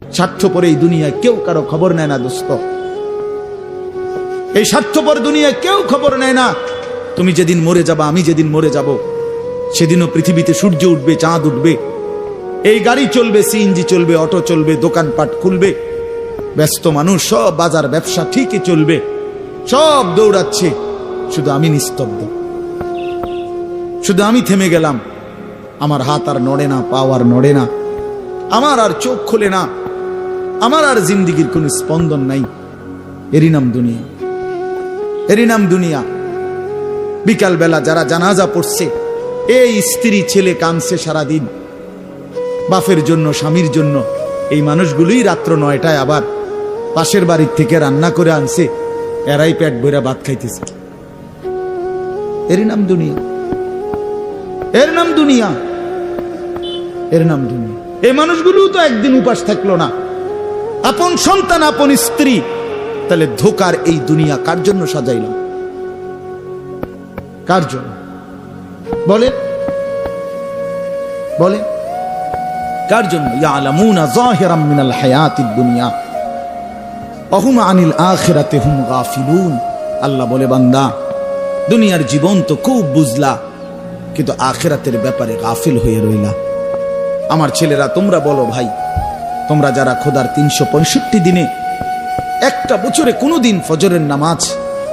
স্বার্থপর এই দুনিয়ায় কেউ কারো খবর নেয় না দোস্ত। এই স্বার্থপর দুনিয়ায় কেউ খবর নেয় না। তুমি যেদিন মরে যাবা, আমি যেদিন মরে যাব, সেদিনও পৃথিবীতে সূর্য উঠবে, চাঁদ উঠবে, এই গাড়ি চলবে, সিএনজি চলবে, অটো চলবে, দোকানপাট খুলবে, ব্যস্ত মানুষ সব বাজার ব্যবসা ঠিকই চলবে, সব দৌড়াচ্ছে, শুধু আমি নিস্তব্ধ, শুধু আমি থেমে গেলাম। আমার হাত আর নড়ে না, পা আর নড়ে না, আমার আর চোখ খোলে না, আমার আর জিন্দিগির কোনো স্পন্দন নাই। এরই নাম দুনিয়া, এরই নাম দুনিয়া। বিকাল বেলা যারা জানাজা পড়ছে, এই স্ত্রী ছেলে কাঁদছে সারাদিন বাপের জন্য, স্বামীর জন্য। এই মানুষগুলোই রাত্র 9টায় আবার পাশের বাড়ির থেকে রান্না করে আনছে, এরাই পেট ভরে ভাত খাইতেছে। এরই নাম দুনিয়া, এর নাম দুনিয়া, এর নাম দুনিয়া। এই মানুষগুলো তো একদিন উপাস থাকলো না, আপন সন্তান, আপন স্ত্রী। তাহলে ধোকার এই দুনিয়া কার জন্য সাজাইলাম? কার জন্য বলে, বলে কার জন্য? ইয়ালামুনা যাহিরাম মিনাল হায়াতিদ দুনিয়া ওয়া হুম আনিল আখিরাতি হুম গাফিলুন। আল্লাহ বলে, বান্দা দুনিয়ার জীবন তো খুব বুঝলা, কিন্তু আখিরাতের ব্যাপারে গাফিল হয়ে রইলা। আমার ছেলেরা, তোমরা বলো ভাই, তোমরা যারা খোদার 365 দিনে একটা বছরে কোনোদিন ফজরের নামাজ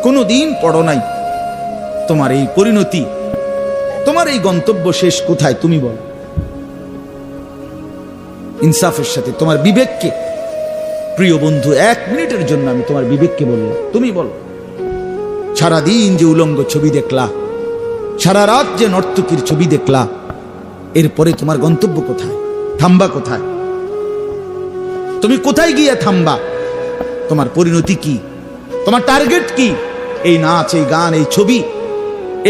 কোনোদিন পড়ো নাই, তোমার এই পরিণতি, তোমার এই গন্তব্য শেষ কোথায়? তুমি বলো ইনসাফের সাথে। তোমার বিবেককে, প্রিয় বন্ধু, 1 মিনিটের জন্য আমি তোমার বিবেককে বললাম, তুমি বলো, সারাদিন যে উলঙ্গ ছবি দেখলা, সারা রাত যে নর্তকীর ছবি দেখলা, এরপরে তোমার গন্তব্য কোথায়? থামবা কোথায়? তুমি কোথায় গিয়ে থামবা? তোমার পরিণতি কি? তোমার টার্গেট কি? এই নাচ, এই গান, এই ছবি,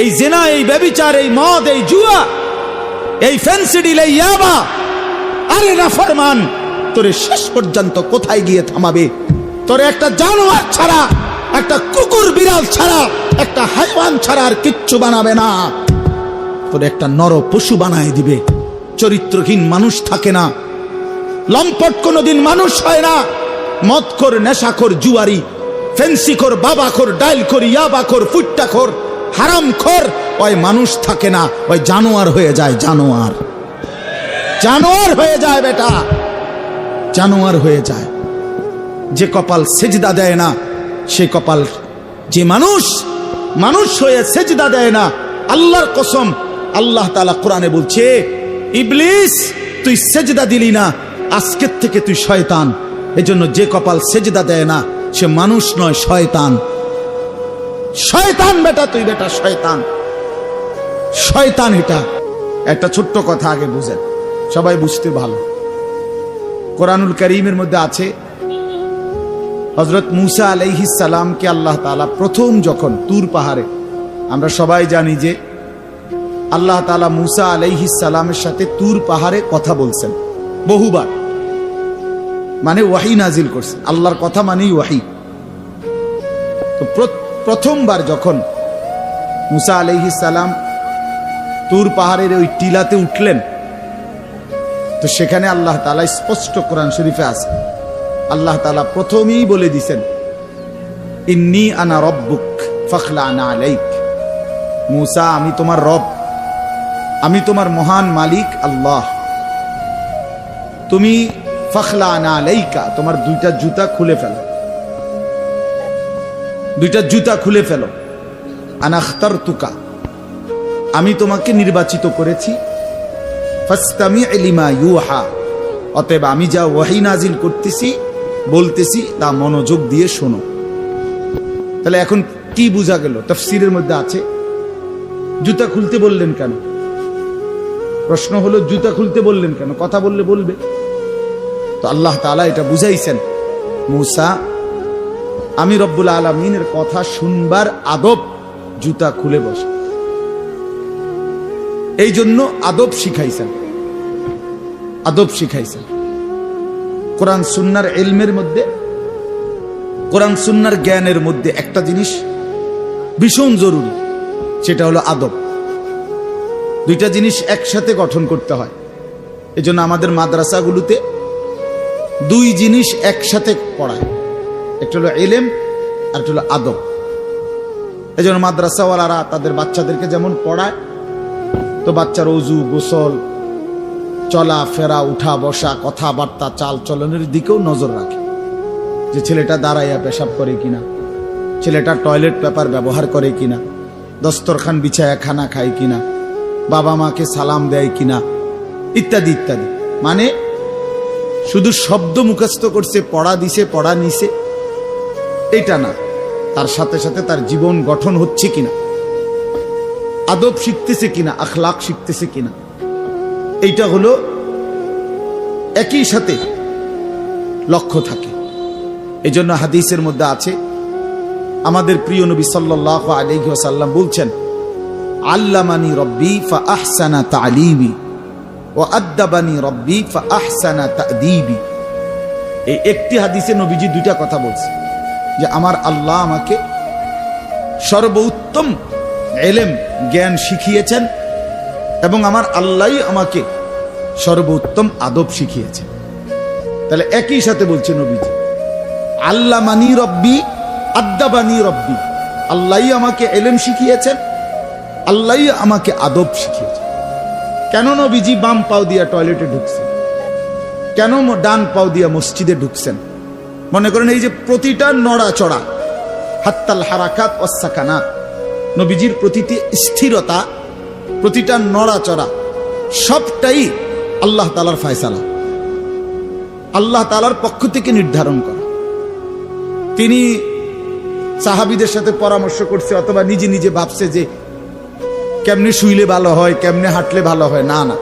এই জেনা, এই ব্যভিচার, এই মদ, এই জুয়া, এই ফেন্সিডিল, এই ইয়াবা? আরে নাফরমান, তোরে শেষ পর্যন্ত কোথায় গিয়ে থামাবে? তোরে একটা জানোয়ার ছাড়া, একটা কুকুর বিড়াল ছাড়া, একটা হাইওয়ান ছাড়া আর কিচ্ছু বানাবে না। তোরে একটা নর পশু বানায় দিবে। চরিত্রহীন মানুষ থাকে না, লম্পট কোনোদিন মানুষ হয় না। মদখোর, নেশাখোর, জুয়ারি, ফেন্সিখোর, বাবাখোর, ডাইলখোর, ইয়াবাখোর, ফুট্টাখোর, হারামখোর, ওই মানুষ থাকে না, ওই জানোয়ার হয়ে যায়। জানোয়ার, জানোয়ার হয়ে যায় বেটা, জানোয়ার হয়ে যায়। যে কপাল সেজদা দেয় না, সে কপাল, যে মানুষ মানুষ হয়ে সেজদা দেয় না, আল্লাহর কসম, আল্লাহ তাআলা কোরআনে বলছে, ইবলিস তুই সেজদা দিলি না, আজকের থেকে তুই শয়তান। এজন্য যে কপাল সেজদা দেয় না, সে মানুষ নয়, শয়তান। শয়তান বেটা, তুই বেটা শয়তান, শয়তান। এটা একটা ছোট্ট কথা আগে বুঝেন, সবাই বুঝতে ভালো। কোরআনুল কারীমের মধ্যে আছে, হযরত মূসা আলাইহিস সালামকে আল্লাহ তাআলা প্রথম যখন তুর পাহাড়ে, আমরা সবাই জানি যে আল্লাহ তাআলা মূসা আলাইহিস সালামের সাথে তুর পাহাড়ে কথা বলছেন বহুবার, মানে ওয়াহি নাজিল করছেন। আল্লাহর কথা মানেই ওয়াহি। তো প্রথমবার যখন মূসা আলাইহিস সালাম তুর পাহাড়ের ওই টিলাতে উঠলেন, তো সেখানে আল্লাহ তাআলা স্পষ্ট কোরআন শরীফে আছে, আল্লাহ তাআলা প্রথমেই বলে দিয়েছেন, ইন্নী আনা রব্বুক ফাখলা'না আলাইক। মূসা, আমি তোমার রব, আমি তোমার মহান মালিক আল্লাহ। তুমি ফাখলা'না আলাইকা, তোমার 2টা জুতা খুলে ফেলো, 2টা জুতা খুলে ফেলো। আনা আখতারতুকা, আমি তোমাকে নির্বাচিত করেছি। ফাসতামি' লিমা ইউহা, অতএব আমি যা ওয়াহি নাজিল করতেছি, বলতেছি, তা মনোযোগ দিয়ে শোনো। তাহলে এখন কি বোঝা গেল? তাফসীরের মধ্যে আছে, জুতা খুলতে বললেন কেন? প্রশ্ন হলো, জুতা খুলতে বললেন কেন? কথা বললে বলবে। তো আল্লাহ তাআলা এটা বুঝাইছেন, মূসা, আমি রব্বুল আলামিনের কথা শুনবার আদব, জুতা খুলে বসে। এই জন্য আদব শিখাইছেন, আদব শিখাইছেন। কোরআন সুন্নাহর ইলমের মধ্যে, কোরআন সুন্নাহর জ্ঞানের মধ্যে একটা জিনিস ভীষণ জরুরি, সেটা হলো আদব। 2টা জিনিস একসাথে গঠন করতে হয়। এজন্য আমাদের মাদ্রাসাগুলোতে দুই জিনিস একসাথে পড়ায়, একটা হলো ইলম আর একটা হলো আদব। এই জন্য মাদ্রাসাওয়ালারা তাদের বাচ্চাদেরকে যেমন পড়ায়, তো বাচ্চার ওযু, গোসল, চলা ফেরা, উঠা বসা, কথাবার্তা, চাল চলনের দিকেও নজর রাখে, যে ছেলেটা দাঁড়াইয়া পেশাব করে কিনা, ছেলেটা টয়লেট পেপার ব্যবহার করে কিনা, দস্তরখান বিছায়া খানা খায় কিনা, বাবা মাকে সালাম দেয় কিনা, ইত্যাদি ইত্যাদি। মানে শুধু শব্দ মুখস্থ করছে, পড়া দিছে, পড়া নিছে, এটা না, তার সাথে সাথে তার জীবন গঠন হচ্ছে কিনা, আদব শিখতেছে কিনা, আখলাক শিখতেছে কিনা, এইটা হলো একই সাথে লক্ষ্য থাকে। এই জন্য হাদিসের মধ্যে আছে, আমাদের প্রিয় নবী সাল্লাল্লাহু আলাইহি ওয়াসাল্লাম বলছেন, আল্লামানি রব্বি ফাআহসানা তা'লিমি ওয়া আদ্দাবানি রব্বি ফাআহসানা তা'দীবি। এই একটি হাদিসে নবীজি দুইটা কথা বলছে, যে আমার আল্লাহ আমাকে সর্বোত্তম ইলম জ্ঞান শিখিয়েছেন এবং আমার আল্লাহই আমাকে সর্বোত্তম আদব শিখিয়েছেন। তাহলে একই সাথে বলছে নবীজি, আল্লামানি রব্বি আদ্দাবানি রব্বি, আল্লাহই আমাকে ইলম শিখিয়েছেন, আল্লাহই আমাকে আদব শিখিয়েছেন। কেন নবীজি বাম পাও দিয়া টয়লেটে ঢুকছেন? কেন ডান পাও দিয়া মসজিদে ঢুকছেন? মনে করেন এই যে প্রতিটা নড়াচড়া, হাত্তাল হারাকাত ওয়াস সাকানাত, নবীজির প্রতিটি স্থিরতা, প্রতিটা নড়াচড়া, সবটাই আল্লাহ তাআলার ফয়সালা, আল্লাহ তাআলার পক্ষ থেকে নির্ধারণ করা। তিনি সাহাবীদের সাথে পরামর্শ করছে অথবা নিজে নিজে ভাবছে যে কেমনে শুইলে ভালো হয়, কেমনে হাঁটলে ভালো হয়, না না,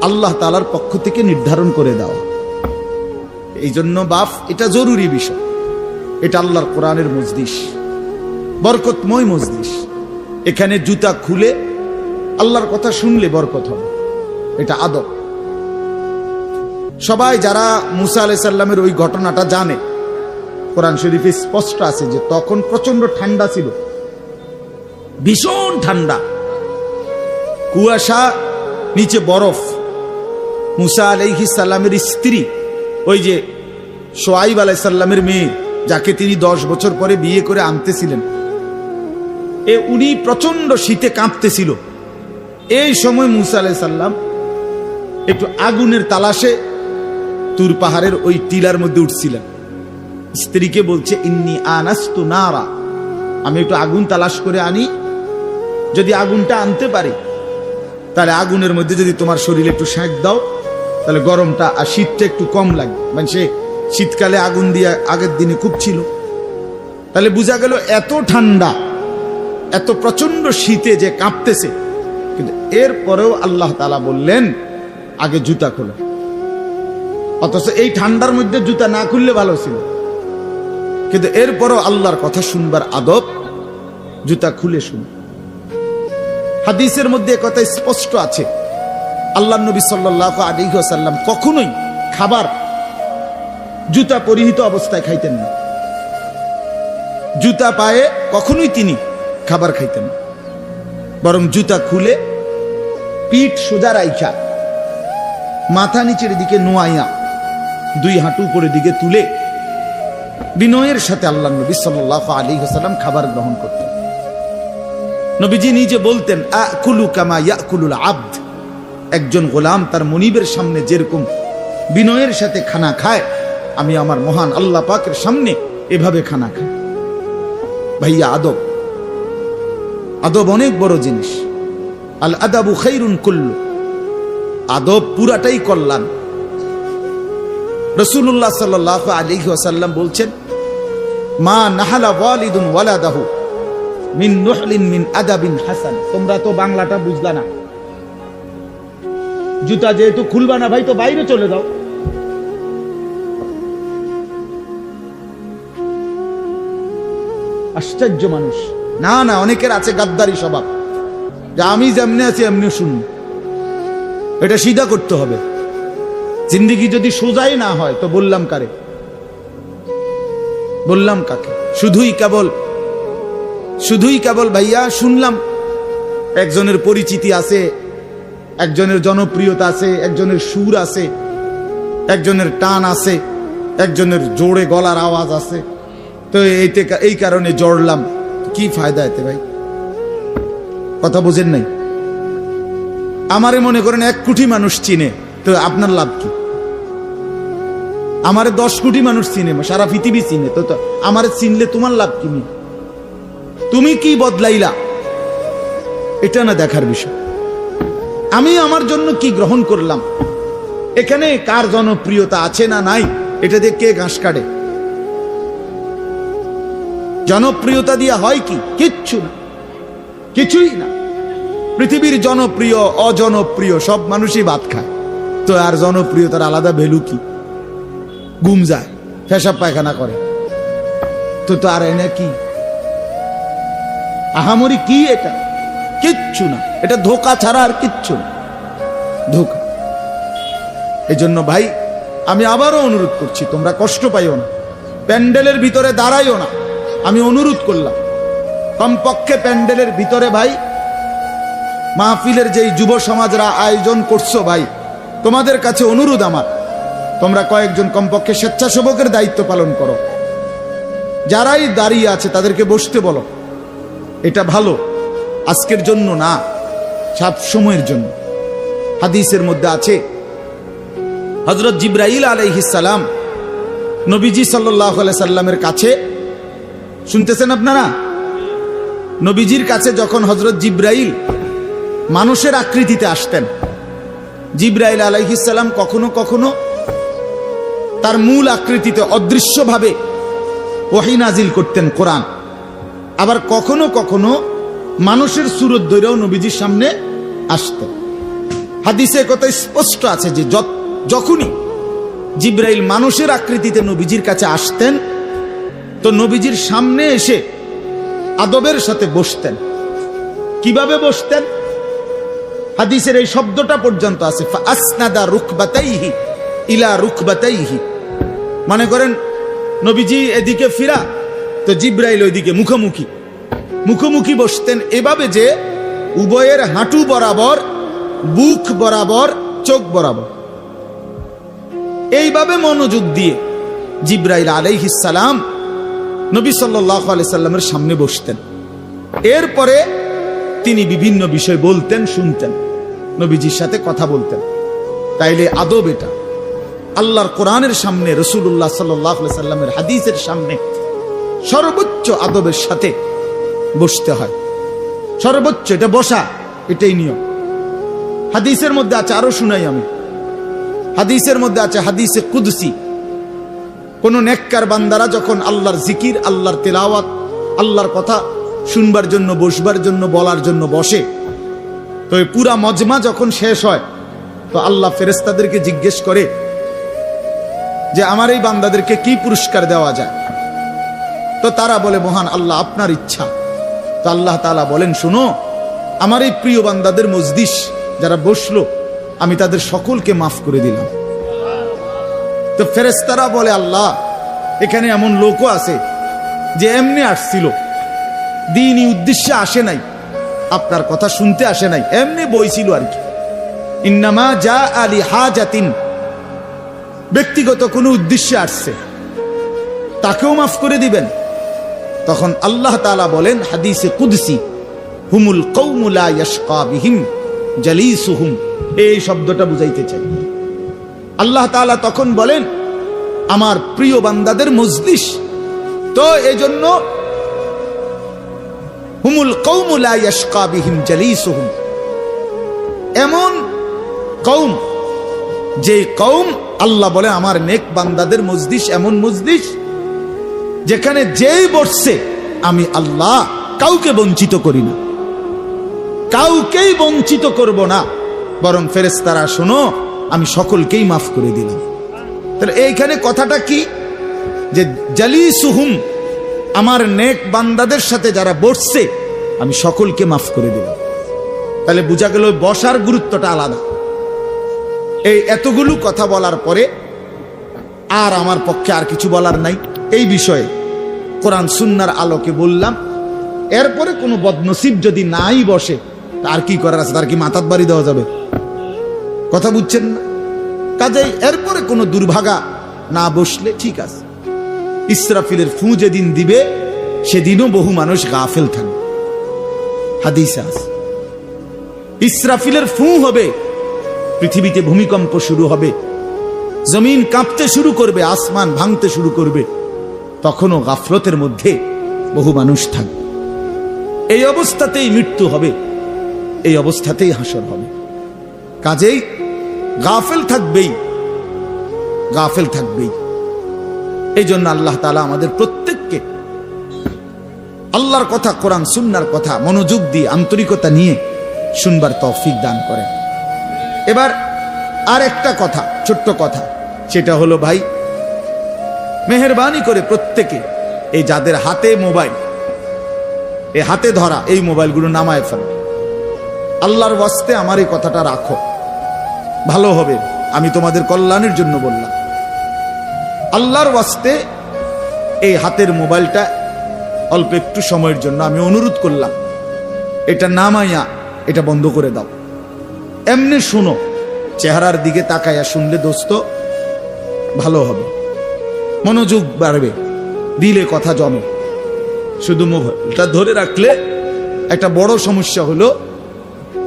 আল্লাহ তাআলার পক্ষ থেকে নির্ধারণ করে দেওয়া। এই জন্য বাপ, এটা জরুরি বিষয়। এটা আল্লাহর কোরআনের মজলিস, বরকতময় মজলিস। এখানে জুতা খুলে আল্লাহর কথা শুনলে বরকত হবে, এটা আদব। সবাই যারা মুসা আলাইহিস সালামের ওই ঘটনাটা জানে, কোরআন শরীফে স্পষ্ট আছে যে তখন প্রচন্ড ঠান্ডা ছিল, ভীষণ ঠান্ডা, কুয়াশা, নিচে বরফ। মুসা আলাইহিস সালামের স্ত্রী, ওই যে শুআয়ব আলাইহিস সালামের মেয়ে, যাকে তিনি 10 বছর পরে বিয়ে করে আনতেছিলেন, উনি প্রচন্ড শীতে কাঁপতেছিল। এই সময় মুসা আলাইহিস সালাম একটু আগুনের তালাশে তুর পাহাড়ের ওই টিলার মধ্যে উঠছিলেন। স্ত্রীকে বলছে, ইন্নী আনাস্তু নারা, আমি একটু আগুন তালাশ করে আনি, যদি আগুনটা আনতে পারি তাহলে আগুনের মধ্যে যদি তোমার শরীরে একটু সেঁক দাও, তাহলে গরমটা আর শীতটা একটু কম লাগবে। মানে সে শীতকালে আগুন দিয়ে আগের দিনে খুব ছিল, তাহলে বোঝা গেল এত ঠান্ডা, এত প্রচন্ড শীতে যে কাঁপতেছে। কিন্তু এরপরেও আল্লাহ তাআলা বললেন, আগে জুতা খোলো। অথচ এই ঠান্ডার মধ্যে জুতা না খুললে ভালো ছিল, কিন্তু এরপরও আল্লাহর কথা শুনবার আদব, জুতা খুলে শুন। হাদিসের মধ্যে কথা স্পষ্ট আছে, আল্লাহর নবী সাল্লাল্লাহু আলাইহি ওয়াসাল্লাম কখনোই খাবার জুতা পরিহিত অবস্থায় খাইতেন না। জুতা পায়ে কখনোই তিনি খাবার খাইতেন না, বরং জুতা খুলে পিঠ সোজা রাইখা, মাথা নিচের দিকে নোয়াইয়া, দুই হাঁটু উপরের দিকে তুলে বিনয়ের সাথে আল্লাহর নবী সাল্লাল্লাহু আলাইহি ওয়াসাল্লাম খাবার গ্রহণ করতেন। নবীজি নিজে বলতেন, আকুলু কামা ইয়াকুলুল আবদ, একজন গোলাম তার মনিবের সামনে যেরকম বিনয়ের সাথে খানা খায়, আমি আমার মহান আল্লাহ পাকের সামনে এভাবে খানা খাই। ভাইয়া, আদব, আদব অনেক বড় জিনিস। আল আদাবু খাইরুন কুল্লু, আদব পুরাটাই কল্যাণ। রাসূলুল্লাহ সাল্লাল্লাহু আলাইহি ওয়াসাল্লাম বলছেন, মা নাহালা ওয়ালিদুন ওয়ালাদাহু মিন নুহলিন মিন আদাবিন হাসান। তোমরা তো বাংলাটা বুঝলা না, জুতা যেহেতু খুলবা না ভাই, তো বাইরে চলে যাও। আশ্চর্য মানুষ। না না, অনেকের আছে গাদ্দারি স্বভাব, যে আমি যেমনি আছি এমনি শুন। এটা সিধা করতে হবে। জিন্দেগি যদি সোজাই না হয় তো বললাম কারে, বললাম কাকে? শুধুই কেবল ভাইয়া শুনলাম, একজনের পরিচিতি আছে, একজনের জনপ্রিয়তা আছে, একজনের সুর আছে, একজনের টান আছে, একজনের জোরে গলার আওয়াজ আছে, তো এই কারণে জড়লাম। কি ফায়দা এতে ভাই? কথা বুঝেন নাই? আমারে মনে করেন 1 কোটি মানুষ চিনে, তো আপনার লাভ কি? আমারে 10 কোটি মানুষ চিনে, সারা পৃথিবী চিনে, তো আমারে চিনলে তোমার লাভ কি? তুমি কি বদলাইলা, এটা না দেখার বিষয়। আমি আমার জন্য কি গ্রহণ করলাম, এখানে কার জনপ্রিয়তা আছে না নাই, এটা দিয়ে কে ঘাস কাটে? জনপ্রিয়তা দিয়া হয় কি? কিচ্ছু না, কিছুই না। পৃথিবীর জনপ্রিয় অজনপ্রিয় সব মানুষই ভাত খায়, তো আর জনপ্রিয়তার আলাদা ভ্যালু কি? ঘুম যায়, পেশাব পায়খানা করে, তো আর এনে কি আহামরি কি? এটা কিচ্ছু না, এটা ধোঁকা ছাড়া আর কিচ্ছু না, ধোঁকা। এই জন্য ভাই আমি আবারও অনুরোধ করছি, তোমরা কষ্ট পাইও না, প্যান্ডেলের ভিতরে দাঁড়াইও না। আমি অনুরোধ করলাম, কমপক্ষে প্যান্ডেলের ভিতরে ভাই মাহফিলের যেই যুব সমাজরা আয়োজন করছো ভাই, তোমাদের কাছে অনুরোধ আমার, তোমরা কয়েকজন কমপক্ষে স্বেচ্ছাসেবকের দায়িত্ব পালন করো। যারাই দাঁড়িয়ে আছে তাদেরকে বসতে বলো। এটা ভালো, আজকের জন্য না, সব সময়ের জন্য। হাদিসের মধ্যে আছে হযরত জিবরাইল আলাইহিস সালাম নবীজি সাল্লাল্লাহু আলাইহি সাল্লামের কাছে, শুনতেছেন আপনারা? নবীজির কাছে যখন হযরত জিবরাইল মানুষের আকৃতিতে আসতেন, জিবরাইল আলাইহিস সালাম কখনো কখনো তার মূল আকৃতিতে অদৃশ্যভাবে ওহী নাজিল করতেন, কোরআন। আবার কখনো কখনো মানুষের সুরত ধরেও নবীজির সামনে আসতেন। হাদিসে কথা স্পষ্ট আছে যে যখনই জিবরাইল মানুষের আকৃতিতে নবীজির কাছে আসতেন, তো নবীজির সামনে এসে আদবের সাথে বসতেন। কিভাবে বসতেন? হাদিসের এই শব্দটা পর্যন্ত আছে, ফাসনাদা রুকবাতাইহি ইলা রুকবাতাইহি। মনে করেন নবীজি এদিকে ফিরা, তো জিবরাইল ওইদিকে মুখোমুখি মুখোমুখি বসতেন, এভাবে যে উভয়ের হাঁটু বরাবর, বুক বরাবর, চোখ বরাবর, এইভাবে মনোযোগ দিয়ে জিবরাইল আলাইহিস সালাম নবী সাল্লাল্লাহু আলাইহি সাল্লামের সামনে বসতেন। এরপরে তিনি বিভিন্ন বিষয় বলতেন, শুনতেন, নবীজির সাথে কথা বলতেন। তাইলে আদব এটা। আল্লাহর কোরআনের সামনে, রাসূলুল্লাহ সাল্লাল্লাহু আলাইহি সাল্লামের হাদিসের সামনে সর্বোচ্চ আদবের সাথে বসতে হয়, সর্বোচ্চ। এটা বসা, এটাই নিয়ম। হাদিসের মধ্যে আছে, আরো শুনাই আমি, হাদিসের মধ্যে আছে, হাদিসে কুদসি, কোন নেককার বান্দারা যখন আল্লাহর জিকির, আল্লাহর তেলাওয়াত, আল্লাহর কথা শুনবার জন্য, বসবার জন্য, বলার জন্য বসে, তো এই পুরা মজমা যখন শেষ হয়, তো আল্লাহ ফেরেশতাদেরকে জিজ্ঞেস করে যে আমার এই বান্দাদেরকে কি পুরস্কার দেওয়া যায়? তো তারা বলে, মহান আল্লাহ, আপনার ইচ্ছা। তো আল্লাহ তাআলা বলেন, শুনো, আমার এই প্রিয় বান্দাদের মজলিস যারা বসলো, আমি তাদের সকলকে মাফ করে দিলাম। তো ফেরেশতারা বলে, আল্লাহ, এখানে এমন লোকও আছে যে এমনি আসছিল, দ্বীনি উদ্দেশ্যে আসে নাই, আপনার কথা শুনতে আসে নাই, এমনি বইছিল আর কি। ইন্নামা জা আলি হাজাতিন, ব্যক্তিগত কোনো উদ্দেশ্যে আসছে, তাকেও মাফ করে দিবেন। তখন আল্লাহ তাআলা বলেন হাদিসে কুদসি, হুমুল কওমু লা ইয়াশকা বিহিম জালিসুহুম, এই শব্দটা বুঝাইতে চাই। আল্লাহ তাআলা তখন বলেন, আমার প্রিয় বান্দাদের মজলিস, তো এজন্য হুমুল কওমু লা ইয়াশকা বিহিম জালিসুহুম, এমন কওম, যে কওম, আল্লাহ বলে আমার নেক বান্দাদের মজলিস এমন মজলিস যেখানে যেই বসছে আমি আল্লাহ কাউকে বঞ্চিত করি না, কাউকেই বঞ্চিত করব না, বরং ফেরেশতারা শোনো, আমি সকলকেই মাফ করে দিলাম। তাহলে এইখানে কথাটা কি? যে জালিসুহুম, আমার নেক বান্দাদের সাথে যারা বসছে আমি সকলকে মাফ করে দিলাম। তাহলে বোঝা গেল বসার গুরুত্বটা আলাদা। এই এতগুলো কথা বলার পরে আর আমার পক্ষে আর কিছু বলার নাই এই বিষয়ে। কোরআন সুন্নাহর আলোকে বললাম। এরপরে কোনো বদনসিব যদি নাই বসে, তার কি করার আছে? তার কি মাথার বাড়ি দেওয়া যাবে? কথা বুঝছেন না? কাজেই এরপরে কোনো দুর্ভাগা না বসলে ঠিক আছে। ইসরাফিলের ফু যেদিন দিবে সেদিনও বহু মানুষ গাফেল থাকবে। হাদিসে আছে ইসরাফিলের ফু হবে, পৃথিবীতে ভূমিকম্প শুরু হবে, জমিন কাঁপতে শুরু করবে, আসমান ভাঙতে শুরু করবে, তখনও গাফলতের মধ্যে বহু মানুষ থাকবে। এই অবস্থাতেই মৃত্যু হবে, এই অবস্থাতেই হাসর হবে। কাজেই গাফেল থাকবেই, গাফেল থাকবেই। এই জন্য আল্লাহ তাআলা আমাদের প্রত্যেককে আল্লাহর কথা, কোরআন সুন্নাহর কথা মনোযোগ দিয়ে আন্তরিকতা নিয়ে শুনবার তৌফিক দান করেন। এবার আর একটা কথা, ছোট্ট কথা, সেটা হলো ভাই, মেহেরবানি করে প্রত্যেকে এই যাদের হাতে মোবাইল, এই হাতে ধরা এই মোবাইলগুলো নামায় ফেলো। আল্লাহর ওয়াস্তে আমার এই কথাটা রাখো, ভালো হবে। আমি তোমাদের কল্যাণের জন্য বললাম। আল্লাহর ওয়াস্তে এই হাতের মোবাইলটা অল্প একটু সময়ের জন্য আমি অনুরোধ করলাম, এটা নামাইয়া এটা বন্ধ করে দাও। এমনি শোনো, চেহারার দিকে তাকাইয়া শুনলে দোস্ত ভালো হবে, মনোযোগ বাড়বে, দিলে কথা জমে। শুধু মোবাইলটা ধরে রাখলে একটা বড় সমস্যা হলো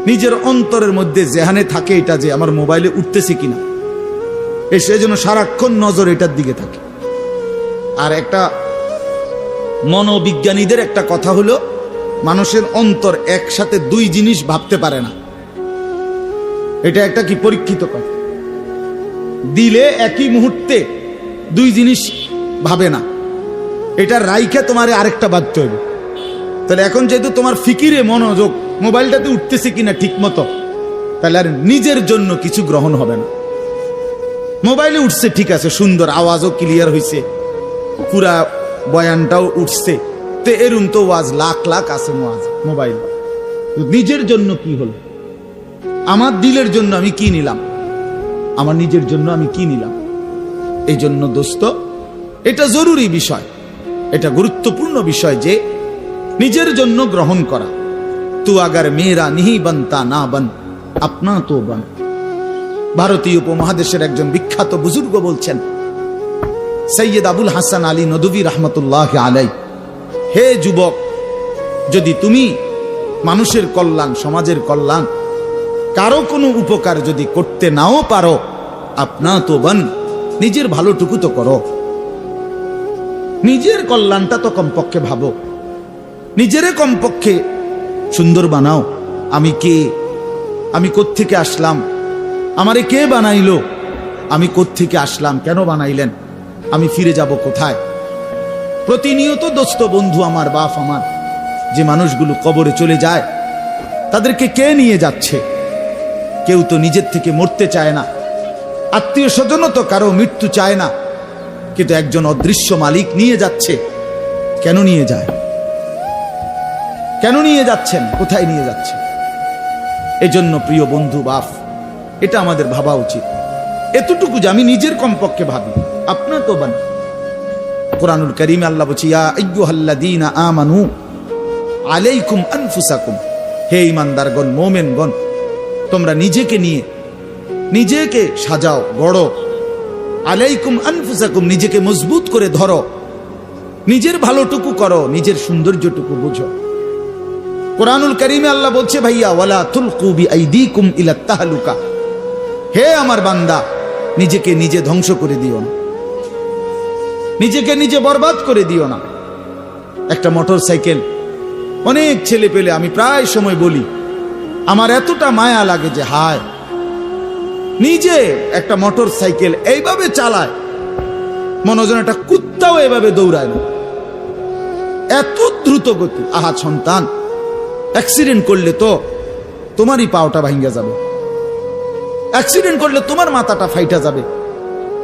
নিজের অন্তরের মধ্যে জেহানে থাকে এটা যে আমার মোবাইলে উঠতেছে কিনা, সেজন্য সারাক্ষণ নজর এটার দিকে থাকে। আর একটা মনোবিজ্ঞানীদের একটা কথা হলো, মানুষের অন্তর একসাথে দুই জিনিস ভাবতে পারে না। এটা একটা কি পরীক্ষিত কথা, দিলে একই মুহূর্তে দুই জিনিস ভাবে না, এটা রাইখে তোমার আরেকটা ভাবতে হবে। তাহলে এখন যেহেতু তোমার ফিকিরে মনোযোগ মোবাইলটাতে উঠতেছে কিনা ঠিক মতো, তাহলে আর নিজের জন্য কিছু গ্রহণ হবে না। মোবাইলে উঠছে ঠিক আছে, সুন্দর, আওয়াজও ক্লিয়ার হয়েছে, পুরা বয়ানটাও উঠছে, তো এরম তো ওয়াজ লাখ লাখ আছে মোবাইল। নিজের জন্য কি হলো? আমার দিলের জন্য আমি কি নিলাম? আমার নিজের জন্য আমি কি নিলাম? এই জন্য দোস্ত, এটা জরুরি বিষয়, এটা গুরুত্বপূর্ণ বিষয় যে নিজের জন্য গ্রহণ করা। তু আগার মেরা নিহি বনতা না বন, আপনা তো বন। ভারতীয় উপমহাদেশের একজন বিখ্যাত বুজুর্গ বলছেন, সৈয়দ আবুল হাসান আলী নদভী রহমতুল্লাহ আলাই, হে যুবক, যদি তুমি মানুষের কল্যাণ, সমাজের কল্যাণ, কারো কোনো উপকার যদি করতে নাও পারো, আপনা তো বন, নিজের ভালোটুকু তো করো, নিজের কল্যাণটা তো কমপক্ষে ভাবো, নিজেরে কমপক্ষে সুন্দর বানাও। আমি কে? আমি কোত্থেকে আসলাম? আমারে কে বানাইলো? আমি কোত্থেকে আসলাম? কেন বানাইলেন? আমি ফিরে যাব কোথায়? প্রতিনিয়ত দোস্ত, বন্ধু আমার, বাপ আমার, যে মানুষগুলো কবরে চলে যায়, তাদেরকে কে নিয়ে যাচ্ছে? কেউ তো নিজের থেকে মরতে চায় না, আত্মীয় স্বজনও তো কারো মৃত্যু চায় না, কিন্তু একজন অদৃশ্য মালিক নিয়ে যাচ্ছে। কেন নিয়ে যায়? কেন নিয়ে যাচ্ছেন? কোথায় নিয়ে যাচ্ছে? এজন্য প্রিয় বন্ধু, বাপ, এটা আমাদের ভাবা উচিত। এতটুকু যে আমি নিজের কমপক্ষে ভাবি, আপনা তো বান। কুরআনুল কারীমে আল্লাহ বলছে, ইয়া আইয়ুহাল্লাযীনা আমানু আলাইকুম আনফুসাকুম, হে ঈমানদারগণ, মুমিনগণ, তোমরা নিজেকে নিয়ে নিজেকে সাজাও, গড়ো। আলাইকুম আনফুসাকুম, নিজেকে মজবুত করে ধরো, নিজের ভালোটুকু করো, নিজের সৌন্দর্যটুকু বুঝো। কুরআনুল কারীমে আল্লাহ বলছে, ভাইয়া, ওয়ালা তুলকু বিআইদিকুম ইলা তাহলুকা, হে আমার বান্দা, নিজেকে নিজে ধ্বংস করে দিও না, নিজেকে নিজে বরবাদ করে দিও না। একটা মোটর সাইকেল, অনেক ছেলে পেলে, আমি প্রায় সময় বলি, আমার এতটা মায়া লাগে যে হায়, নিজে একটা মোটর সাইকেল এইভাবে চালায়, মনে হয় একটা কুত্তাও এভাবে দৌড়ায় না, এত দ্রুত গতি। আহা সন্তান, অ্যাক্সিডেন্ট করলে তো তোমারই পাওটা ভাঙ্গা যাবে, অ্যাক্সিডেন্ট করলে তোমার মাথাটা ফাইটা যাবে,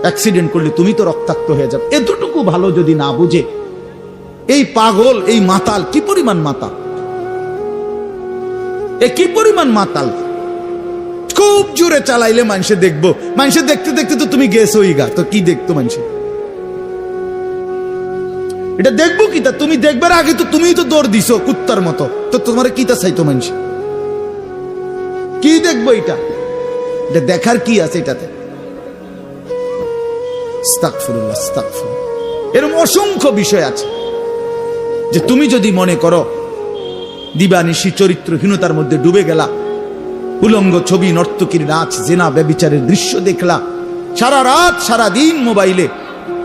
অ্যাক্সিডেন্ট করলে তুমি তো রক্তাক্ত হয়ে যাবে। এতটুকু ভালো যদি না বুঝে এই পাগল, এই মাতাল, কি পরিমাণ মাতাল, এ কি পরিমাণ মাতাল। খুব জোরে চালাইলে মানুষে দেখবো, মানুষে দেখতে দেখতে তো তুমি গেছোই গা, তো কি দেখতো মানুষে? এটা দেখবো কি? তা তুমি দেখবার আগে তো তুমি তো দৌড় দিছো কুত্তার মতো, তো তোমার কি তা চাইতো মানুষ? কি দেখবো? এটা দেখার কি আছে এটাতে? আস্তাগফিরুল্লাহ, আস্তাগফিরুল্লাহ। এরকম অসংখ্য বিষয় আছে যে তুমি যদি মনে করো দিবানিশি চরিত্রহীনতার মধ্যে ডুবে গেলা, উলঙ্গ ছবি, নর্তকীর নাচ, জেনা, ব্যভিচারের দৃশ্য দেখলা, সারা রাত সারা দিন মোবাইলে,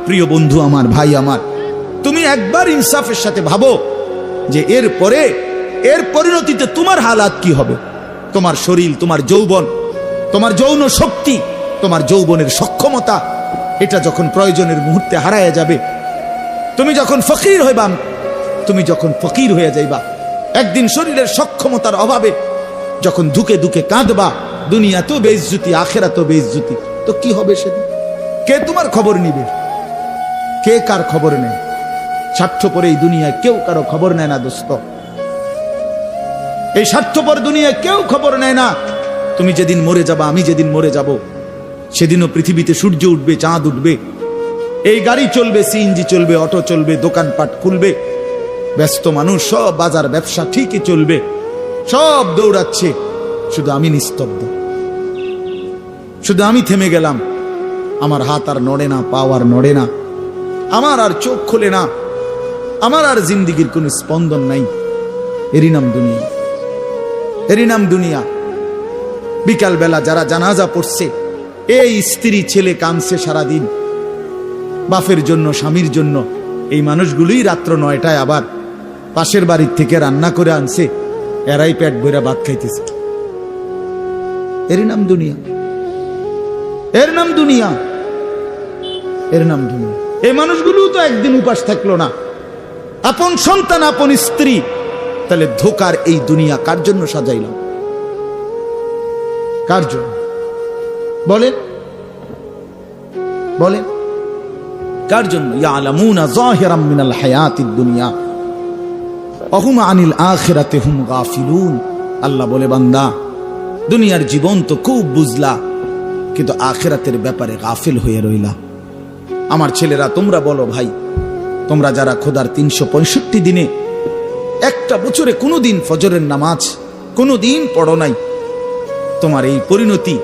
প্রিয় বন্ধু আমার, ভাই আমার, তুমি একবার ইনসাফের সাথে ভাবো যে এর পরিণতিতে তোমার হালাত কি হবে। তোমার শরীর, তোমার যৌবন, তোমার যৌন শক্তি, তোমার যৌবনের সক্ষমতা, এটা যখন প্রয়োজনের মুহূর্তে হারায় যাবে, তুমি যখন ফকির হয়ে যাইবা, একদিন শরীরের সক্ষমতার অভাবে যখন ধুকে ধুকে কাঁদবা, দুনিয়া তো বেইজ্জতি, আখেরা তো বেইজ্জতি, তো কি হবে সেদিন? কে তোমার খবর নিবে? কে কার খবর নেয়? স্বার্থপর এই দুনিয়ায় কেউ কারো খবর নেয় না দোস্ত। এই স্বার্থপর দুনিয়ায় কেউ খবর নেয় না। তুমি যেদিন মরে যাবা, আমি যেদিন মরে যাব, সেদিনও পৃথিবীতে সূর্য উঠবে, চাঁদ উঠবে, এই গাড়ি চলবে, সিএনজি চলবে, অটো চলবে, দোকানপাট খুলবে, ব্যস্ত মানুষ, সব বাজার ব্যবসা ঠিকই চলবে, সব দৌড়াচ্ছে, শুধু আমি নিস্তব্ধ, শুধু আমি থেমে গেলাম। আমার হাত আর নড়ে না, পা আর নড়ে না, আমার আর চোখ খোলে না, আমার আর জিন্দিগির কোন স্পন্দন নাই। এরই নাম দুনিয়া, এরই নাম দুনিয়া। বিকাল বেলা যারা জানাজা পড়ছে, এই স্ত্রী ছেলে কাঁদছে সারাদিন বাপের জন্য, স্বামীর জন্য, এই মানুষগুলোই রাত্র 9টায় আবার পাশের বাড়ির থেকে রান্না করে আনছে, এরাই পেট ভরে ভাত খাইতেছে। এরই নাম দুনিয়া, এর নাম দুনিয়া, এর নাম দুনিয়া। এই মানুষগুলো তো একদিন উপাস থাকলো না, আপন সন্তান, আপন স্ত্রী, তাহলে ধোকার এই দুনিয়া কার জন্য সাজাইলাম? কার জন্য বলেন, বলেন কার জন্য? ইয়ালামুনা যাহিরাম মিনাল হায়াতিদ দুনিয়া ওয়া হুম আনিল আখিরাতি হুম গাফিলুন। আল্লাহ বলে, বান্দা, দুনিয়ার জীবন তো খুব বুঝলা, কিন্তু আখিরাতের ব্যাপারে গাফিল হয়ে রইলা। আমার ছেলেরা, তোমরা বলো ভাই, তোমরা যারা খোদার 365 দিনে একটা বছরে কোনোদিন ফজরের নামাজ কোনোদিন পড়ো নাই, তোমার এই পরিণতি,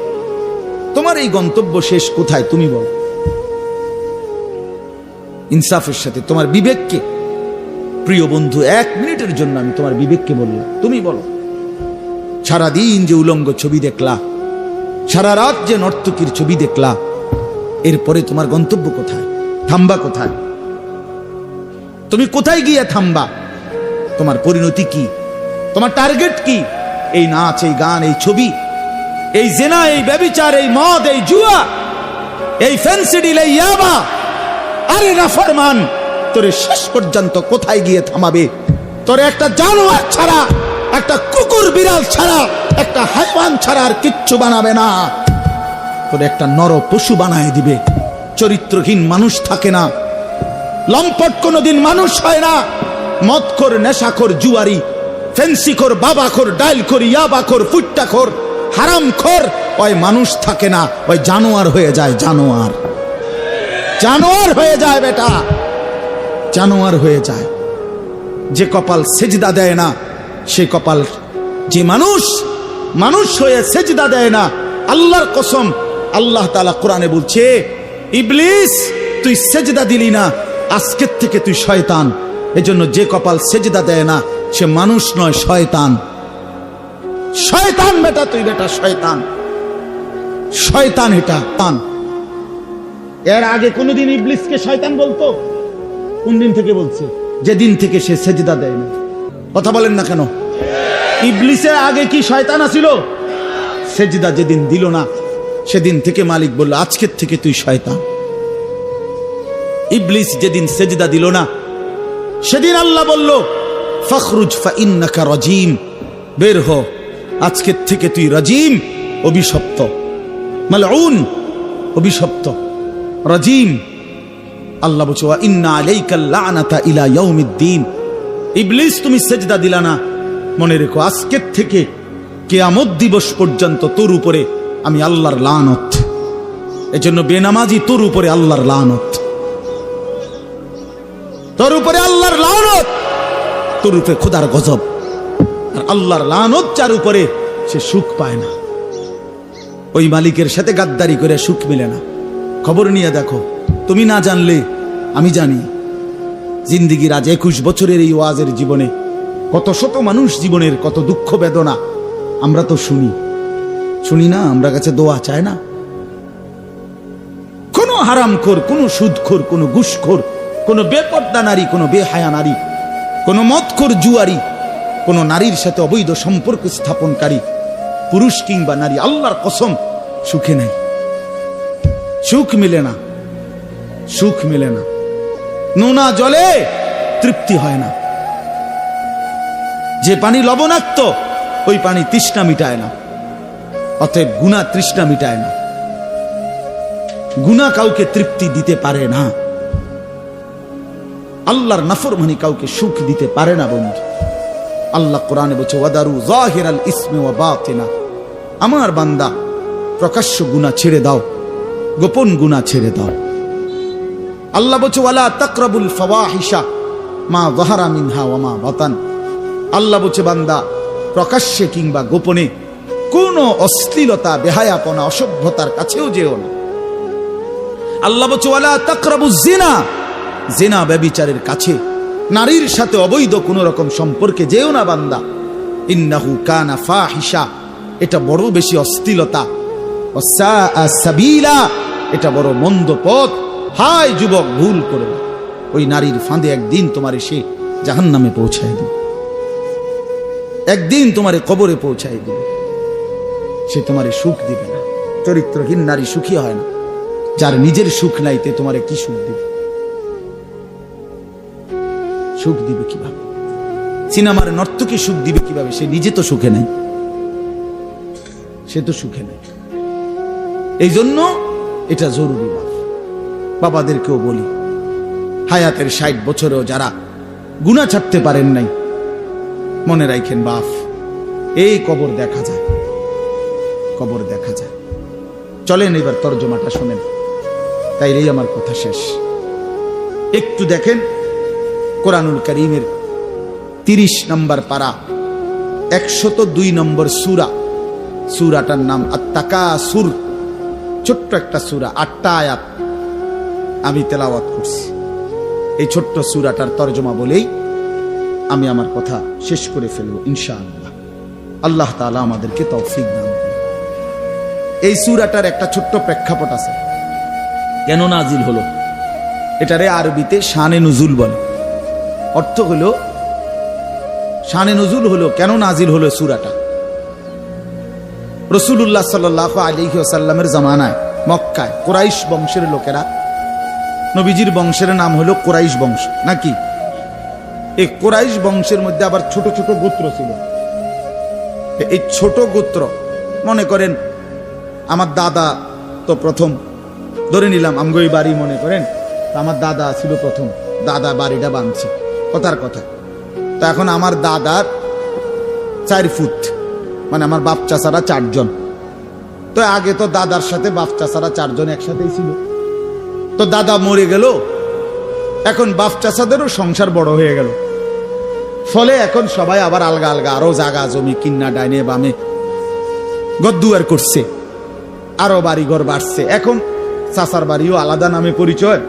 তোমার এই গন্তব্য শেষ কোথায় তুমি বলো? ইনসাফের সাথে তোমার বিবেককে, প্রিয় বন্ধু, 1 মিনিটের জন্য আমি তোমার বিবেককে বললাম, তুমি বলো, সারাদিন যে উলঙ্গ ছবি দেখলা, সারা রাত যে নর্তকীর ছবি দেখলা, এরপরে তোমার গন্তব্য কোথায়? থামবা কোথায়? তুমি কোথায় গিয়ে থামবা? তোমার পরিণতি কি? তোমার টার্গেট কি? এই নাচ, এই গান, এই ছবি, এই জেনা, এই ব্যভিচার, এই মদ, এই জুয়া, এই ফেন্সিডিল, এই ইয়াবা, আরে নাফরমান, তোরে শেষ পর্যন্ত কোথায় গিয়ে থামাবে? তোরে একটা জানোয়ার ছাড়া, একটা কুকুর বিড়াল ছাড়া, একটা হাইওয়ান ছাড়া আর কিচ্ছু বানাবে না। তোরে একটা নর পশু বানায় দিবে। চরিত্রহীন মানুষ থাকে না, লম্পট কোনোদিন মানুষ হয় না। মদখোর, নেশাখোর, জুয়ারি, ফেন্সিখোর, বাবাখোর, ডাইলখোর, ইয়াবাখোর, ফুট্টাখোর, হারামখোর, ওই মানুষ থাকে না, ওই জানোয়ার হয়ে যায়। জানোয়ার, জানোয়ার হয়ে যায় বেটা, জানোয়ার হয়ে যায়। যে কপাল সেজদা দেয় না, সে কপাল, যে মানুষ মানুষ হয়ে সেজদা দেয় না, আল্লাহর কসম, আল্লাহ তাআলা কোরআনে বলছে, ইবলিস তুই সেজদা দিলি না, আজকের থেকে তুই শয়তান। এজন্য যে কপাল সেজদা দেয় না, সে মানুষ নয়, শয়তান। শয়তান বেটা, তুই বেটা শয়তান, শয়তান। এটা তান। এর আগে কোনদিন ইবলিসকে শয়তান বলতো? কোন দিন থেকে বলছে? যেদিন থেকে সে সেজদা দেয় না। কথা বলেন না কেন? ইবলিসের আগে কি শয়তান আছিল? সেজদা যেদিন দিল না, সেদিন থেকে মালিক বলল, আজকের থেকে তুই শয়তান। ইবলিস যেদিন সেজদা দিল না, সেদিন আল্লাহ বলল, ফখরুজ ফাইন্নাকা রাজিম, বের হ, আজকের থেকে তুই রাজিম, অভিশপ্ত, মালউন, অভিশপ্ত, রাজিম। আল্লাহ বলছে, ওয়া ইন্না আলাইকাল লানাতা ইলা ইয়াউমিদ্দিন। ইবলিস তুমি সেজদা দিলা না, মনে রেখো আজকের থেকে কিয়ামত দিবস পর্যন্ত তোর উপরে আমি আল্লাহর লানত। এজন্য বেনামাজি তোর উপরে আল্লাহর লানত, তোর উপরে আল্লাহর লানত, তোর উপরে খোদার গজব। আর আল্লাহর লানত যার উপরে, সে সুখ পায় না। ওই মালিকের সাথে গাদ্দারি করে সুখ মিলে না। খবর নিয়ে দেখো, তুমি না জানলে আমি জানি। জিন্দিগির আজ 21 বছরের এই ওয়াজের জীবনে কত শত মানুষ জীবনের কত দুঃখ বেদনা আমরা তো শুনি না। আমরা কাছে দোয়া চায় না। কোনো হারামখোর, কোনো সুদখোর, কোনো ঘুষখোর, কোনো বেপর্দা নারী, কোনো বেহায়া নারী, কোনো মদখোর জুয়ারি, কোনো নারীর সাথে অবৈধ সম্পর্ক স্থাপনকারী পুরুষ কিংবা নারী আল্লাহর কসম সুখে নেই। সুখ মিলে না। নোনা জলে তৃপ্তি হয় না। যে পানি লবণাক্ত ওই পানি তৃষ্ণা মিটায় না। অতএব গুনাহ তৃষ্ণা মিটায় না। গুনাহ কাউকে তৃপ্তি দিতে পারে না। আল্লাহর নাফরমানি কাউকে সুখ দিতে পারে না বন্ধু। আল্লাহ কোরআনে বলছে ওয়াদারু যাহিরাল ইসমি ওয়া বাতিনা, আমার বান্দা প্রকাশ্য গুনাহ ছেড়ে দাও, গোপন গুনাহ ছেড়ে দাও। আল্লাহ বলছে ওয়ালা তাকরাবুল ফাওয়াহিশা মা যাহারা মিনহা ওয়া মা বাতান, আল্লাহ বলছে বান্দা প্রকাশ্যে কিংবা গোপনে কোনো অশ্লীলতা, বেহায়াপনা, অসভ্যতার কাছেও যেও না। আল্লাহ বলছে ওয়ালা তাকরাবুজ জিনা, জিনা ব্যভিচারের কাছে, নারীর সাথে অবৈধ কোন রকম সম্পর্কে যেও না বান্দা। ইন্নাহু কানা ফাহিশা, এটা বড় বেশি অশ্লীলতা। ওয়াসাআ সাবিলা, এটা বড় মন্দ পথ। হায় যুবক, ভুল করো না। ওই নারীর ফাঁদে একদিন তোমার সে জাহান্নামে পৌঁছায় দিবে, একদিন তোমারে কবরে পৌঁছায় দিবে। সে তোমারে সুখ দিবে না। চরিত্রহীন নারী সুখী হয় না। যার নিজের সুখ নাই তে তোমারে কি সুখ দিবে? সুখ দিবে কিভাবে? সিনেমার নর্তকী সুখ দিবে কিভাবে? সে নিজে তো সুখে নাই, সে তো সুখে নাই। এই জন্য এটা জরুরি। বাবাদেরকেও বলি, হায়াতের 60 বছরেও যারা গুনাহ ছাড়তে পারেন নাই, মনে রাখেন বাপ, এই কবর দেখা যায়, কবর দেখা যায়। চলেন এবার তর্জমাটা শোনেন, তাইলেই আমার কথা শেষ। একটু দেখেন কোরআনুল কারীমের 30 নম্বর পারা 102 নম্বর সূরা। সূরাটার নাম আত-তাকাসুর। ছোট্ট একটা সূরা, 8টা আয়াত আমি তেলাওয়াত করছি। এই ছোট্ট সূরাটার তর্জমা বলেই আমি আমার কথা শেষ করে ফেলবো ইনশাআল্লাহ। আল্লাহ তাআলা আমাদেরকে তৌফিক দান করুন। এই সূরাটার একটা ছোট্ট প্রেক্ষাপট আছে, কেন নাজিল হলো। এটারে আরবিতে শানে নুজুল বলে। অর্থ হলো শানে নুজুল হলো কেন নাজিল হলো সূরাটা। রাসূলুল্লাহ সাল্লাল্লাহু আলাইহি ওয়াসাল্লামের জামানায় মক্কায় কুরাইশ বংশের লোকেরা, নবীজির বংশের নাম হলো কুরাইশ বংশ নাকি? এই কুরাইশ বংশের মধ্যে আবার ছোট ছোট গোত্র ছিল। এই ছোট গোত্র, মনে করেন আমার দাদা তো প্রথম, ধরে নিলাম আমগোই বাড়ি, মনে করেন আমার দাদা ছিল প্রথম, দাদা বাড়িটা বাঁধছে, কথার কথা। তো এখন আমার দাদার 4 ফুট, মানে আমার বাপ চাচারা 4 জন। তো আগে তো দাদার সাথে বাপ চাচারা 4 জন একসাথেই ছিল। তো দাদা মরে গেল, এখন বাপ চাচাদেরও সংসার বড় হয়ে গেল। ফলে এখন সবাই আবার আলগা আলগা আরো জায়গা জমি কিন্না ডাইনে বামে গদ্দুয়ার করছে, আরো বাড়ি ঘর বাড়ছে। এখন চাচার বাড়িও আলাদা নামে পরিচয়,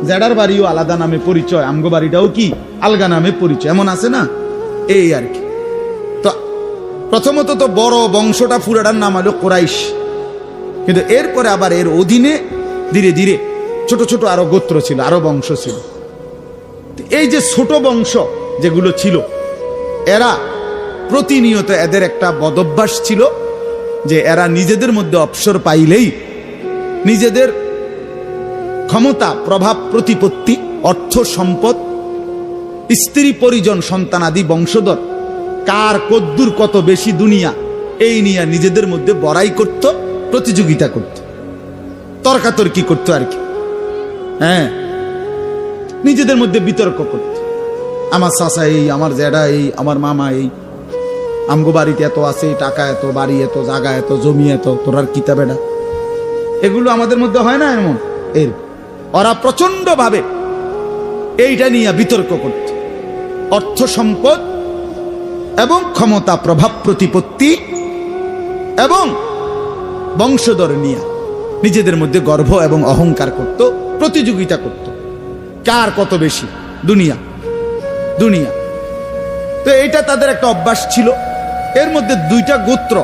জেডার বাড়িও আলাদা নামে পরিচয়, আমগো বাড়িটাও কি আলগা নামে পরিচয়, এমন আছে না? এই আর কি। তো প্রথমত তো বড় বংশটা পুরাটার নাম হলো কুরাইশ, কিন্তু এরপরে আবার এর অধীনে ধীরে ধীরে ছোট ছোট আরো গোত্র ছিল, আরো বংশ ছিল। এই যে ছোট বংশ যেগুলো ছিল, এরা প্রতিনিয়ত, এদের একটা বদভ্যাস ছিল যে এরা নিজেদের মধ্যে অবসর পাইলেই নিজেদের ক্ষমতা, প্রভাব, প্রতিপত্তি, অর্থ সম্পদ, স্ত্রী পরিজন, সন্তানাদি, বংশধর, কার কদ্দুর কত বেশি দুনিয়া, এই নিয়ে নিজেদের মধ্যে বড়াই করত, প্রতিযোগিতা করত, তর্কাতর্কি করত আর কি। হ্যাঁ, নিজেদের মধ্যে বিতর্ক করত। আমার চাচা এই, আমার জেডা এই, আমার মামা এই, আমগো বাড়িতে এত আছে, টাকা এত, বাড়ি এত, জায়গা এত, জমি এত, তোরার কিতাবেডা, এগুলো আমাদের মধ্যে হয় না এমন? এর ওরা প্রচন্ড ভাবে এইটা নিয়ে বিতর্ক করত। অর্থ সম্পদ এবং ক্ষমতা, প্রভাব, প্রতিপত্তি এবং বংশধর নিয়ে নিজেদের মধ্যে গর্ব এবং অহংকার করত। প্রতিযোগিতা করত, কার কত বেশি দুনিয়া দুনিয়া। তো এটা তাদের একটা অভ্যাস ছিল। এর মধ্যে দুইটা গোত্র,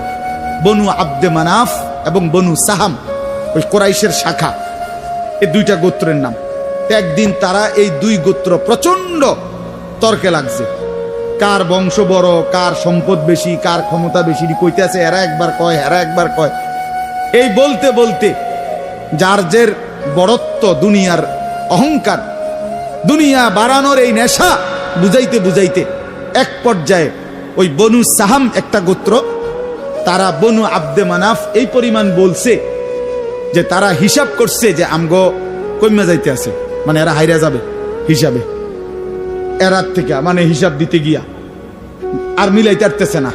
বনু আব্দে মানাফ এবং বনু সাহাম, ওই কোরাইশের শাখা, এই দুইটা গোত্রের নাম। একদিন তারা এই দুই গোত্র প্রচন্ড তর্কে লাগছে, কার বংশ বড়, কার সম্পদ বেশি, কার ক্ষমতা বেশি কইতে আছে। এরা একবার কয়, এরা একবার কয়। এই বলতে বলতে যার জের বড়ত্ব, দুনিয়ার অহংকার, দুনিয়া বাড়ানোর এই নেশা বুঝাইতে বুঝাইতে এক পর্যায়ে ওই বনু সাহাম একটা গোত্র, তারা বনু আব্দে মানাফ এই পরিমাণ বলছে যে তারা হিসাব করছে যে আমগো কইমা যাইতে আছে, মানে এরা হাইরা যাবে হিসাবে, এরার থেকে মানে হিসাব দিতে গিয়া আর মিলাইতে পারতেছে না,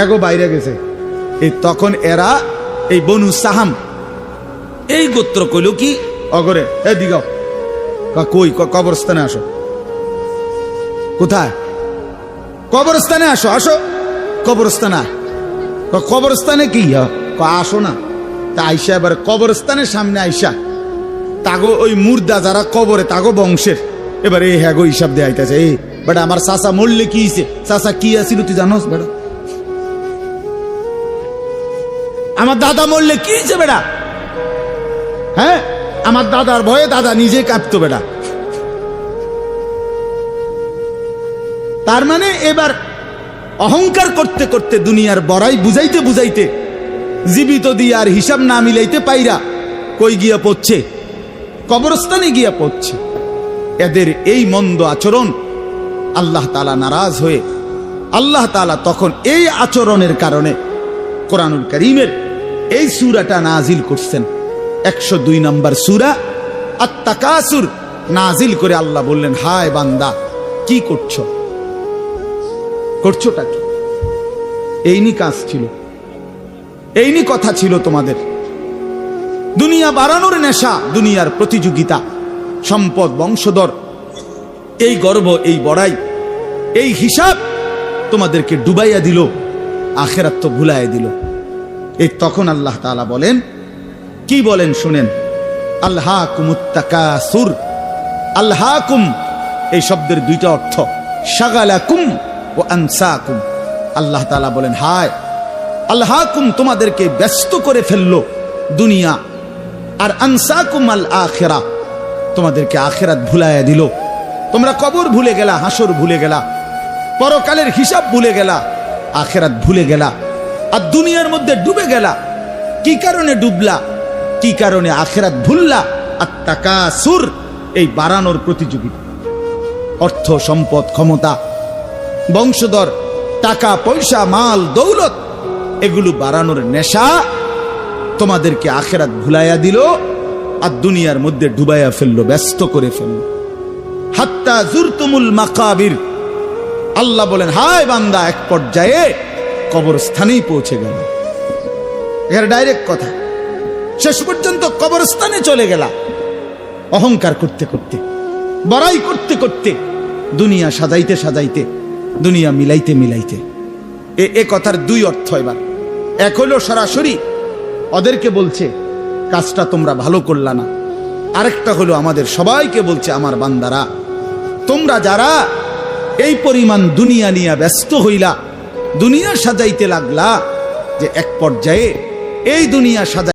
এগো বাইরে গেছে। এই তখন এরা এই বনু সাহাম এই গোত্র কইল কি অগরে, এ দিগাও, কই কবরস্থানে আসো। কোথায়? কবরস্থানে আসো, আসো কবরস্থানে। কবরস্থানে কি আসো না? তা আইসা এবার কবরস্থানের সামনে আইসা তাগো ওই মুর্দা যারা কবরে তাগো বংশের এবার এই হ্যাগো হিসাব দিয়ে আইতেছে। এই বেটা আমার চাচা মরলে কি হয়েছে, চাচা কি আছিল তুই জানোস বেটা? আমার দাদা মরলে কি হয়েছে বেটা? হ্যাঁ, আমার দাদার ভয়ে দাদা নিজে কাঁপতো বেটা। তার মানে এবার অহংকার করতে করতে দুনিয়ার বড়াই বুঝাইতে বুঝাইতে জীবিত দিয়ে আর হিসাব না মিলাইতে পাইরা কই গিয়া পড়ছে? কবরস্থানে গিয়া পড়ছে। এদের এই মন্দ আচরণ আল্লাহ তাআলা নারাজ হয়ে আল্লাহ তাআলা তখন এই আচরণের কারণে কোরআনুল কারীমের এই সূরাটা নাজিল করছেন। 102 নম্বর সূরা আত-তাকাসুর নাজিল করে আল্লাহ বললেন, হায় বান্দা কি করছো, করছোটা কি? এইনি কাজ ছিল, এইনি কথা ছিল তোমাদের। দুনিয়া বাড়ানোর নেশা, দুনিয়ার প্রতিযোগিতা, সম্পদ, বংশধর, এই গর্ব, এই বড়াই, এই হিসাব তোমাদেরকে ডুবাইয়া দিল, আখিরাত তো ভুলাইয়া দিল। এই তখন আল্লাহ তাআলা বলেন, কি বলেন শুনেন, আলহাকুমুত তাকাসুর। আলহাকুম এই শব্দের দুইটা অর্থ, শাগালাকুম ও আনসাকুম। আল্লাহ তাআলা বলেন, হায় আলহাকুম তোমাদেরকে ব্যস্ত করে ফেললো দুনিয়া, আর আনসাকুম আল আখিরা তোমাদেরকে আখিরাত ভুলাইয়া দিল। তোমরা কবর ভুলে গেলা, হাসর ভুলে গেলা, পরকালের হিসাব ভুলে গেলা, আখিরাত ভুলে গেলা, আর দুনিয়ার মধ্যে ডুবে গেলা। কি কারণে ডুবলা, কি কারণে আখিরাত ভুললা? আত-তাকাসুর এই বাড়ানোর প্রতিযোগিতা, অর্থ সম্পদ, ক্ষমতা, বংশধর, টাকা পয়সা, মাল দৌলত, এগুলো বাড়ানোর নেশা তোমাদেরকে আখিরাত ভুলাইয়া দিল আর দুনিয়ার মধ্যে ডুবাইয়া ফেললো, ব্যস্ত করে ফেললো। হাত্তা জুরতুমুল মাকাবির। আল্লাহ বলেন, হায় বান্দা এক পর্যায়ে কবরস্থানেই পৌঁছে গেল। এর ডাইরেক্ট কথা, শেষ পর্যন্ত কবরস্থানে চলে গেলা। অহংকার করতে করতে, বড়াই করতে করতে, দুনিয়া সাজাইতে সাজাইতে, দুনিয়া মিলাইতে মিলাইতে। এ কথার দুই অর্থ। এবার এক হলো সরাসরি ওদেরকে বলছে কাজটা তোমরা ভালো করলা না, আরেকটা হলো আমাদের সবাইকে বলছে, আমার বান্দারা তোমরা যারা এই পরিমাণ দুনিয়া নিয়ে ব্যস্ত হইলা, দুনিয়া সাজাইতে লাগলা, যে এক পর্যায়ে এই দুনিয়া সাজাই